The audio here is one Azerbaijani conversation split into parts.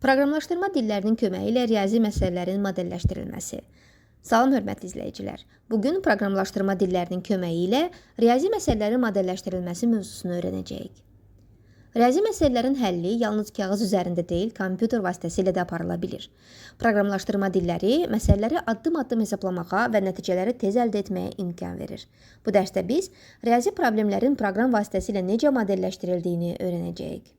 Proqramlaşdırma dillərinin köməyi ilə riyazi məsələlərin modelləşdirilməsi. Salam hörmətli izləyicilər. Bugün proqramlaşdırma dillərinin köməyi ilə riyazi məsələlərin modelləşdirilməsi mövzusunu öyrənəcəyik. Riyazi məsələlərin həlli yalnız kağız üzərində deyil, kompüter vasitəsilə də aparıla bilir. Proqramlaşdırma dilləri məsələləri addım-addım hesablamağa və nəticələri tez əldə etməyə imkan verir. Bu dərsdə biz riyazi problemlərin proqram vasitəsilə necə modelləşdirildiyini öyrənəcəyik.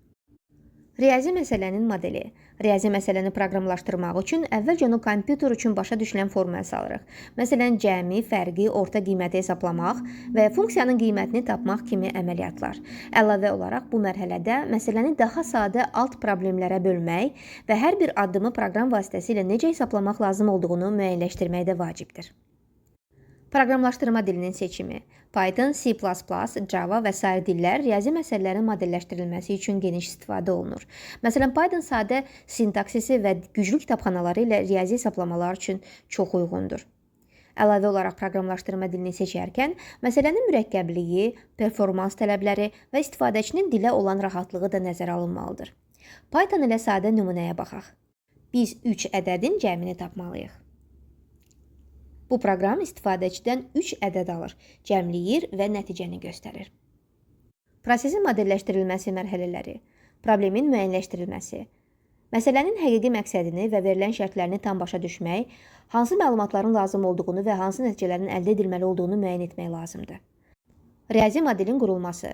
Riyazi məsələnin modeli. Riyazi məsələni proqramlaşdırmaq üçün əvvəlcə onu kompüter üçün başa düşülən formaya salırıq. Məsələn, cəmi, fərqi, orta qiyməti hesablamaq və funksiyanın qiymətini tapmaq kimi əməliyyatlar. Əlavə olaraq bu mərhələdə məsələni daha sadə alt problemlərə bölmək və hər bir addımı proqram vasitəsilə necə hesablamaq lazım olduğunu müəyyənləşdirmək də vacibdir. Proqramlaşdırma dilinin seçimi. Python, C++, Java və sair dillər riyazi məsələlərin modelləşdirilməsi üçün geniş istifadə olunur. Məsələn, Python sadə sintaksisi və güclü kitabxanaları ilə riyazi hesablamalar üçün çox uyğundur. Əlavə olaraq proqramlaşdırma dilini seçərkən məsələnin mürəkkəbliyi, performans tələbləri və istifadəçinin dilə olan rahatlığı da nəzərə alınmalıdır. Python ilə sadə nümunəyə baxaq. Biz 3 ədədin cəmini tapmalıyıq. Bu proqram istifadəçidən 3 ədəd alır, cəmləyir və nəticəni göstərir. Prosesin modelləşdirilməsi mərhələləri. Problemin müəyyənləşdirilməsi. Məsələnin həqiqi məqsədini və verilən şərtlərini tam başa düşmək, hansı məlumatların lazım olduğunu və hansı nəticələrin əldə edilməli olduğunu müəyyən etmək lazımdır. Riyazi modelin qurulması.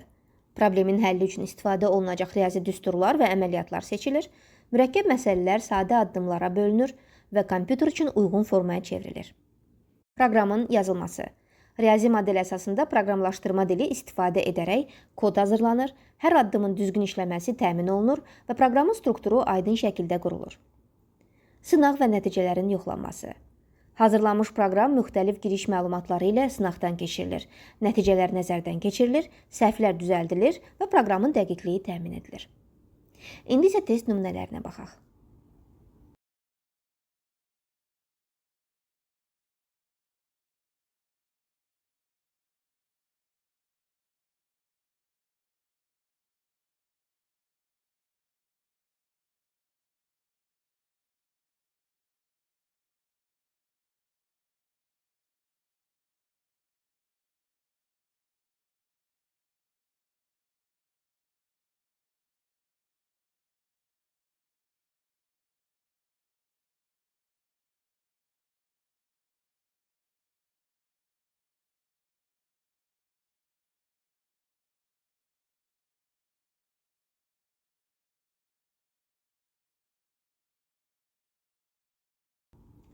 Problemin həlli üçün istifadə olunacaq riyazi düsturlar və əməliyyatlar seçilir, mürəkkəb məsələlər sadə addımlara bölünür və kompüter üçün uyğun formaya çevrilir. Proqramın yazılması. Riyazi model əsasında proqramlaşdırma dili istifadə edərək kod hazırlanır, hər addımın düzgün işləməsi təmin olunur və proqramın strukturu aydın şəkildə qurulur. Sınaq və nəticələrin yoxlanması. Hazırlanmış proqram müxtəlif giriş məlumatları ilə sınaqdan keçirilir, nəticələr nəzərdən keçirilir, səhvlər düzəldilir və proqramın dəqiqliyi təmin edilir. İndi isə test nümunələrinə baxaq.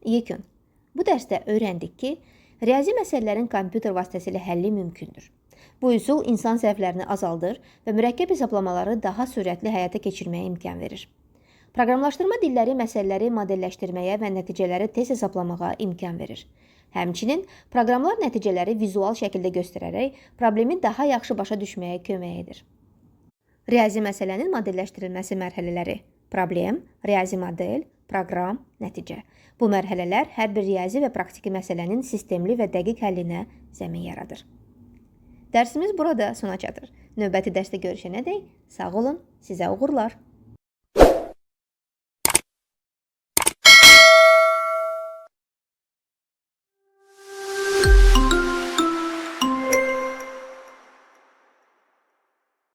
Yekun. Bu dərsdə öyrəndik ki, riyazi məsələlərin kompüter vasitəsilə həlli mümkündür. Bu üsul insan səhvlərini azaldır və mürəkkəb hesablamaları daha sürətli həyata keçirməyə imkan verir. Proqramlaşdırma dilləri məsələləri modelləşdirməyə və nəticələri tez hesablamağa imkan verir. Həmçinin, proqramlar nəticələri vizual şəkildə göstərərək problemi daha yaxşı başa düşməyə kömək edir. Riyazi məsələnin modelləşdirilməsi mərhələləri. Problem, riyazi model, proqram, nəticə. Bu mərhələlər hər bir riyazi və praktiki məsələnin sistemli və dəqiq həllinə zəmin yaradır. Dərsimiz burada sona çatır. Növbəti dərsdə görüşənədək sağ olun, sizə uğurlar.